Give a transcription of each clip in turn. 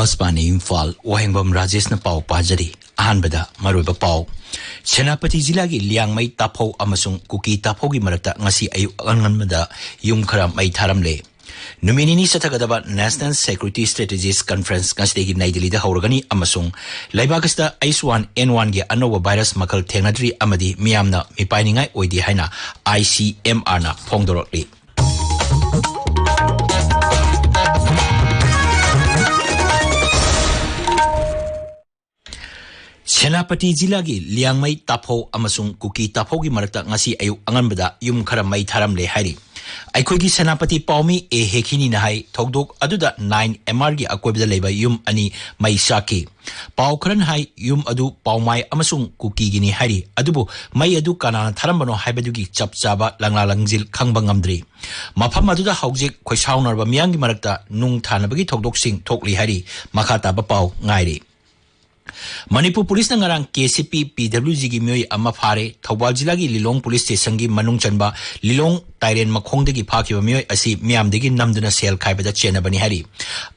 Akashvani Imphal Wahengbam Rajesh na pau pajari ahanbada maruiba pau Senapati Jila gi liangmai tapho amasung kuki tapho gi marakta ngasi ayu anganmada yung khara mai tharamle Numinini Satagadaba National Security Strategies Conference ngasi gi Nai Delhi da hauragani amasung laibagasta H1N1 gi anowa virus makal thengnadri amadi miyamna mipainingai oidi haina ICMR na phongdorokli Senapati Jila gi liangmai tapho amasung kuki tapho gi marakta ngasi ayu anganbada yum khara mai tharamle hairi Aikoigi Senapati Paumi e hekini na hai thogdok aduda 9MR gi akoibda leba yum ani mai saki Pau kran hai yum adu paumai amasung kuki gini hairi adubu mai adu kanana tharambano haibadugi chapchaba langla langjil khangba ngamdri mafam aduda haujik khoisaunarba miyangi marakta nung thanabagi thogdok sing thokli hairi makhata ba pau ngairi Manipur Police na ngarang KCP PWG gi myoy ama phare Thawbal Jila gi Lilong Police Station gi manung chanba Lilong Tairen makhong degi phakiba myoy asi miam degi namduna sel khaibada chenabani hari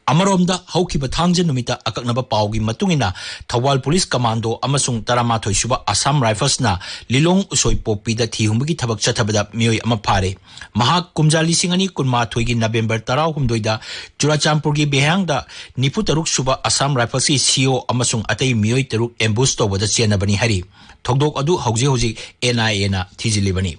Amaromda haukiba thangje numita akaknaba pawgi matungina Thawbal Police Commando amasung taramathoi suba Assam Rifles na Lilong Usoi Popi da thihumbagi thabak chathabada myoy ama phare Mahak kumjali singani kunmathoi gi November 16 da Churachampur gi Behang da Niputaruk suba Assam Rifles gi CO amasung atai myoy teruk ambush tawbada chenabani hari thogdok adu hauji NIA na thijilibani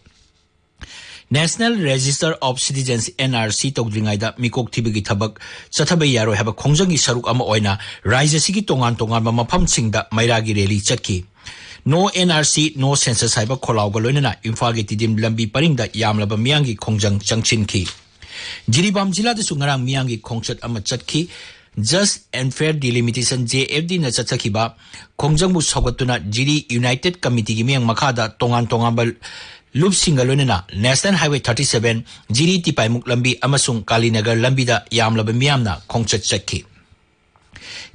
National Register of Citizens NRC tawdringaida mikok thibigi thabak chathabai yaro haba khongjangi saruk ama oina raija sigi tongan mafam singda mairagi rally chatki No NRC no census haiba kholawga loinana Imphal gi tidim lambi paringda yamlaba miyangi khongjang changchinki Jiribam Jila da sungarang miyangi khongchat ama chatki Just and Fair Delimitation JFD na chatsakiba khongjangbu sagatuna Jiri United Committee gi miyang makhada tongan bal Loop Singalonena National Highway 37 Jiri Tipaimuk Lambi amasung Kalinagar Lambida Yamlaba Miyamna Khongchat Chakki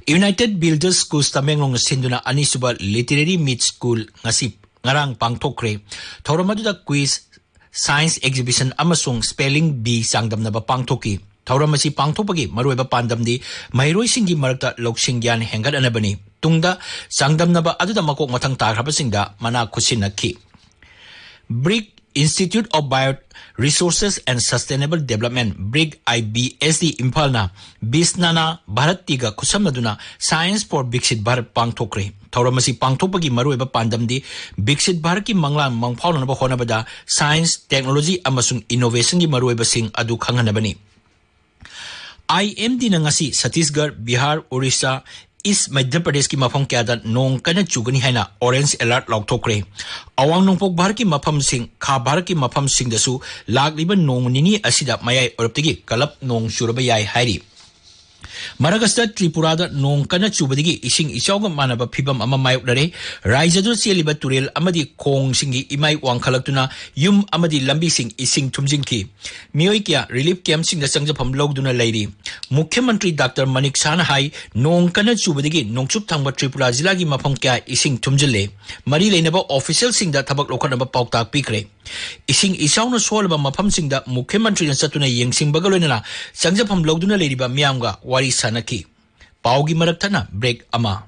United Builders Schools Tamenglong Sinduna Anisuba Literary Mid School ngasi ngarang pangthokre Thoramaduda quiz science exhibition amasung spelling bee sangdamnaba pangthoki Thauramasi pangthopagi maruiba pandamdi mairoi singi marakta loksingyan hengat anabani tungda sangdamnaba aduda makok mathang tarhabasingda mana khusinakhi BRIC Institute of Bioresources and Sustainable Development BRIC IBSD Imphal na Bisnana Bharatiga khusamaduna Science for Biksit Bharat pangthokre Thauramasi pangthopagi maruiba pandamdi Biksit Bharat ki manglang mangphaunaba honabada science technology amasung innovation gi maruiba sing adu khanghanabani IMD na ngasi Chhattisgarh Bihar Orissa East Madhya Pradesh ki mafam kya da nong kana chugani haina orange alert laukthokre awang nongpok Bharat ki mafam sing kha Bharat ki mafam sing dasu lagliba nong nini asida mayai oraptigi kalap nong suraba yai hairi Maragasta Tripura da nong kana chubadigi ising ichawga manaba phibam ama mayokdare raijadu cheliba turel amadi khong singi imai wangkhalaktuna yum amadi lambi sing ising thumjingki miyoi kya relief camp sing da changjapam logduna lairi Mukhyamantri Dr Manik Sana hai nong kana chubadigi nongchup thangba Tripura jila gi mafam kya ising thumjille mari leinaba official sing da thabak lokhanaba pautak pikre ising isawna solba mafam sing da Mukhyamantri na chatuna yengsing bagaloina changjapam logduna leiriba miyamga wari sanaki paugi maraktana break ama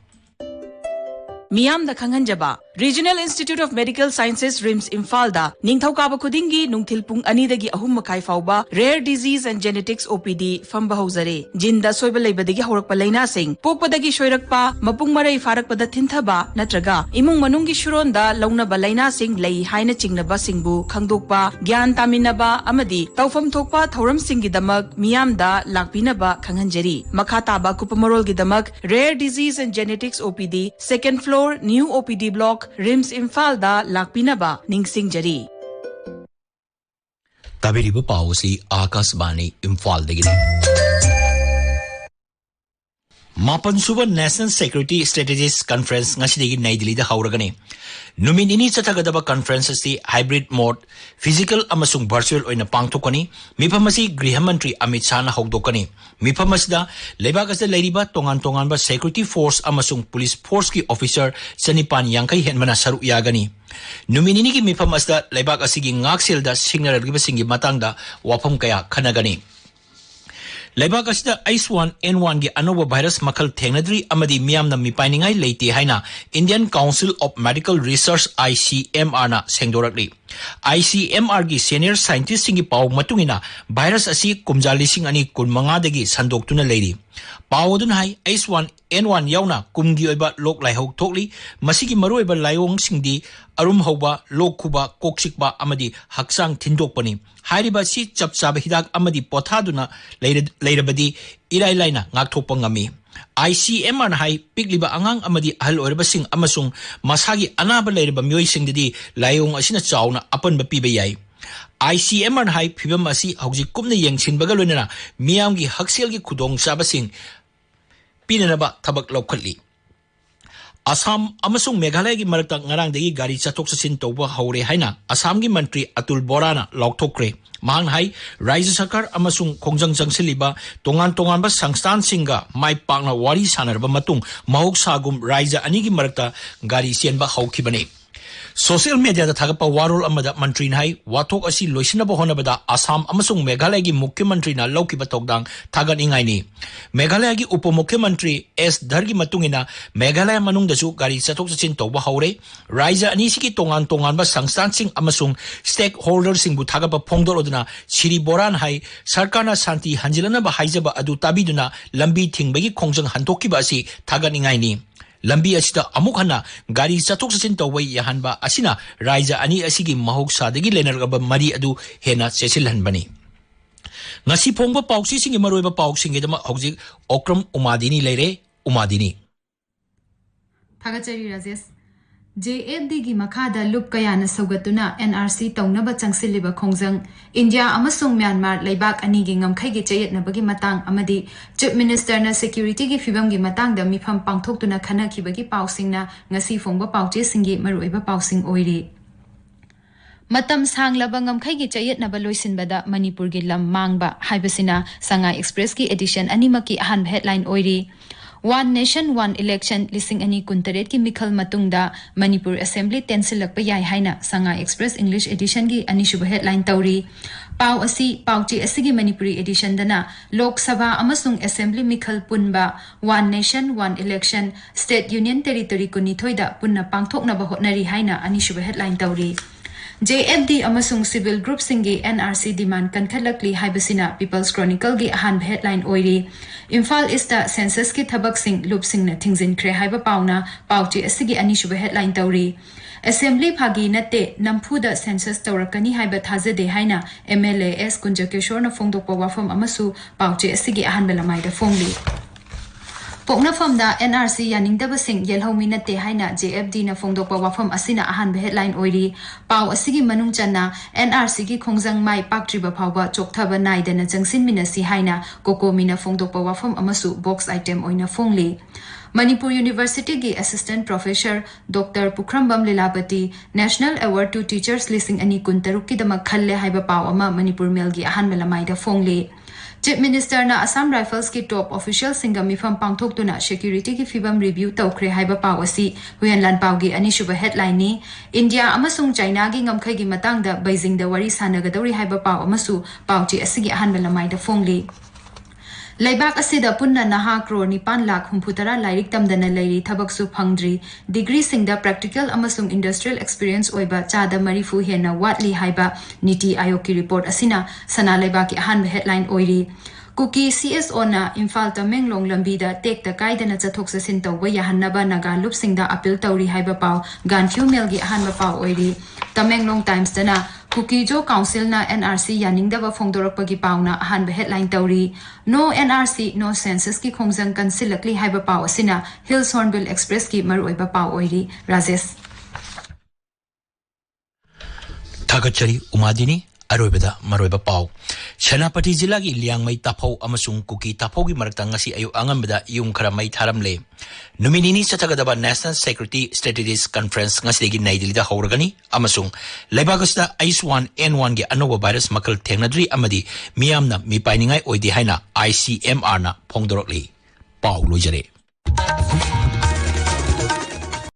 Miyam da Khanganjaba Regional Institute of Medical Sciences RIMS Imphal da Ningthaukaba Khudingi Nungthil Pung Anidagi Ahum Makai Fauba Rare Disease and Genetics OPD Famba Hauzare Jinda Soiba Leibadagi Haurakpa Laina Sing Pokpadagi Shoirakpa Mapung Marai Farakpada Thintaba Natraga Imung Manungi Shuronda Launaba Laina Sing Lei Haina Chingnaba Singbu Khangdokpa Gyan Taminaba Amadi Taufam Thokpa Thauram Singi Damak Miyam da Lakpinaba Khanghanjari Makhataba Kupamarol Gidamak Rare Disease and Genetics OPD Second Floor New OPD Block RIMS Imphal da Lakpinaba Ningsingjari Tabiriba Pausi Akashvani Imphal degini Mapan Suba National Security Strategies Conference ngasidegi Nai Delhi da hauragani Numinini chathagadaba conference asi hybrid mode physical amasung virtual oina pangthokani miphamasi Griha Mantri Amit Shah na hokdokani miphamasda lebagasda leiriba tongan ba security force amasung police force ki officer Chanipan Yankai henmana saru yagani Numinini ki miphamasda lebag asigi ngakselda signal giba singi matangda wafam kaya khanagani Leibak asida H1N1 gi anova virus makal thengnadri amadi miyamna mipainingai leite haina Indian Council of Medical Research ICMR na sengdorakli. ICMR gi senior scientist singi pau matungina virus asi kumjalising ani kunmanga dagi sandoktuna leiri. Pawodun hai H1N1 yauna kumgi oiba lok laihok thokli masigi maroiba layong singdi arum hoba lok kuba koksikba amadi haksang thindokpani. Hairiba si chapchaba hidak amadi pothaduna leirabadi irai laina ngakthokpa ngami. ICMR hai pikliba angang amadi ahal oiraba sing amasung masagi anaba leiraba miyoi singdadi layong asina chawna apanba piba yai. ICMR hai phibam asi hauji kumna yengsinbaga loinana miyamgi hakselgi khudong sabasing pinanaba thabak lokhatli. Assam amasung Meghalaya gi marakta ngarang dagi gari chatok chasin tawba haure haina Assam gi mantri Atul Borana lauktokre. Mahang hai Raja Sarkar amasung khongjang jangsiliba tongan ba sangstan singa mai pakna wari sanarba matung mahok sagum Raja ani gi marakta gari sienba haukibane. Social media da thagapa warol amada mantri hai wathok asi loisinaba honabada Assam amasung Meghalaya gi Mukhyamantri na laukiba tokdang thagan ingai ni. Meghalaya gi Upamukhyamantri S Dhargi matungina Meghalaya manungdasu gari chatok chachin tawba haure. Raja ani sigi tongan ba sangstan sing amasung stakeholders sing bu thagapa phongdor oduna Chiri Boran hai sarkarna santi hanjilana ba haijaba adu tabiduna lambi thingbagi khongjang hantokiba asi thagan ingai ni. Lambi asida amuk hana gari chatok chachin tawai yahanba asina Raja ani asigi mahok sadagi lenargaba mari adu hena chesilhanbani. Ngasi phongba pauksi singi maroiba pauksing edama hojik Okram Umadini leire Umadini. Thagachari Rajesh JFD gi makhada lup kayana saugatuna NRC taunaba changsiliba khongjang India amasung Myanmar leibak ani gi ngamkhai gi chayetnabagi matang amadi Chief Minister na security gi fibam gi matang da mifam pangthoktuna khana khibagi pausingna ngasi phongba pauche singi maroiba pausing oiri. Matam sanglaba ngamkhai gi chayetnaba loisinbada Manipur gi lam mangba haibasina Sangai Express gi edition animaki ahan headline oiri. One Nation, One Election, lising ani kuntaret ki mikhal matungda Manipur Assembly tensilakpa yai haina Sangai Express English edition gi ani shuba headline tauri. Pau asi pauchi asigi Manipuri edition dana Lok Sabha amasung Assembly mikhal punba One Nation, One Election, State Union Territory kunithoida punna pangthokna ba hotnari haina ani shuba headline tauri. JFD amasung civil group singi NRC demand kankhalakli haibasina People's Chronicle gi ahan headline oiri. Imphal East census ki thabak sing loop sing na thingzin kre haiba pauna pauchi asigi ani shuba headline tauri. Assembly phagi natte namphuda census tawrakani haiba thajade haina MLAS Kunjakeshwar na phongdokpa wafam amasu pauchi asigi ahan belamai da phongli. Pokna famda NRC yaningdaba sing yelhomi natte haina JFD na phongdokpa wafam asina ahan headline oiri. Pau asigi manung channa NRC gi khongjang mai paktriba phawba chokthaba naidana jangsin minasi haina koko mina phongdokpa wafam amasu box item oina phongli. Manipur University gi Assistant Professor Dr. Pukrambam Lilapati National Award to Teachers listing ani kuntaruk ki damak khalle haiba pau ama Manipur Mail gi ahan melamai da phongli. Chief Minister na Assam Rifles ki top official singa mifam pangthoktuna security ki fibam review tawkre haiba pau asi huyanlan pau gi ani shuba headline ni India amasung China gi ngamkhai gi matangda Beijing da wari sanagadori haiba pau amasu pauchi asigi ahan melamai da phongli. Laibak asida punna naha crore 9 lakh humputara lairik tamdana lairi thabaksu phangdri degree singda practical amasung industrial experience oiba chada marifu hena watli haiba Niti Aayog ki report asina sana laibak ki ahan headline oiri. Kuki CSO na Imphal Tamenglong lambida tek ta kaidana chathok sasin tawba yahannaba naga lup singda appeal tawri haiba pau gan female gi ahan pau oiri. Tamenglong Times dana Kuki Jo Council na NRC yaningdaba phongdorakpa gi pauna ahan headline tawri. No NRC no census ki khongjang kansilakli haiba pau asina Hills Hornbill Express ki maroiba pau oiri. Rajesh Thagachari Umadini Aroibada Maroiba Pau. Senapati Jila gi Liangmai Tapau amasung Kuki Tapau gi marakta ngasi ayu angambada yung karamay tharamle. Nominini sa tagadaba National Security Strategies Conference ngasi gi naidilida hauragani amasung laibagasta H1N1 gi anoba virus makal tengnadri amadi miyamna mipainingai oidi haina ICMR na phongdorokli. Pau lojare.